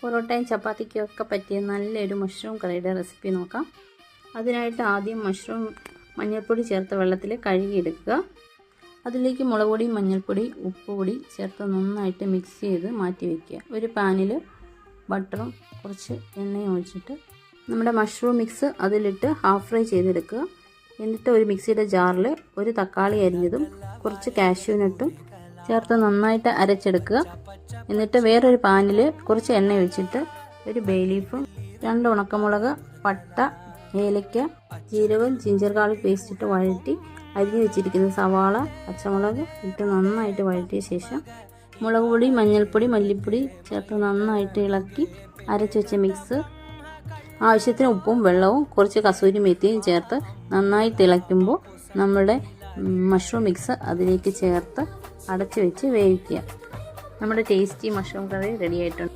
പൊറോട്ടയും ചപ്പാത്തിക്കും ഒക്കെ പറ്റിയ നല്ലൊരു മഷ്റൂം കറിയുടെ റെസിപ്പി നോക്കാം. അതിനായിട്ട് ആദ്യം മഷ്റൂം മഞ്ഞൾപ്പൊടി ചേർത്ത വെള്ളത്തിൽ കഴുകിയെടുക്കുക. അതിലേക്ക് മുളക് പൊടി, മഞ്ഞൾപ്പൊടി, ഉപ്പുപൊടി ചേർത്ത് നന്നായിട്ട് മിക്സ് ചെയ്ത് മാറ്റി വയ്ക്കുക. ഒരു പാനിൽ ബട്ടറും കുറച്ച് എണ്ണയും ഒഴിച്ചിട്ട് നമ്മുടെ മഷ്റൂം മിക്സ് അതിലിട്ട് ഹാഫ് ഫ്രൈ ചെയ്തെടുക്കുക. എന്നിട്ട് ഒരു മിക്സിയുടെ ജാറിൽ ഒരു തക്കാളി അരിഞ്ഞതും കുറച്ച് കാഷ്യൂനട്ടും ചേർത്ത് നന്നായിട്ട് അരച്ചെടുക്കുക. എന്നിട്ട് വേറൊരു പാനിൽ കുറച്ച് എണ്ണ ഒഴിച്ചിട്ട് ഒരു ബേ ലീഫും 2 ഉണക്കമുളക്, പട്ട, ഏലക്ക, ജീരകം, ജിഞ്ചർ ഗാർലിക് പേസ്റ്റ് ഇട്ട് വഴറ്റി അരിഞ്ഞു വെച്ചിരിക്കുന്ന സവാള, പച്ചമുളക് ഇട്ട് നന്നായിട്ട് വഴറ്റിയ ശേഷം മുളക് പൊടി, മഞ്ഞൾപ്പൊടി, മല്ലിപ്പൊടി ചേർത്ത് നന്നായിട്ട് ഇളക്കി അരച്ച് വെച്ച മിക്സ് ആവശ്യത്തിന് ഉപ്പും വെള്ളവും കുറച്ച് കസൂരി മേത്തിയും ചേർത്ത് നന്നായി തിളയ്ക്കുമ്പോൾ നമ്മുടെ മഷ്റൂം മിക്സ് അതിലേക്ക് ചേർത്ത് അടച്ചു വെച്ച് വേവിക്കുക. നമ്മുടെ ടേസ്റ്റി മഷ്റൂം കറി റെഡി ആയിട്ടുണ്ട്.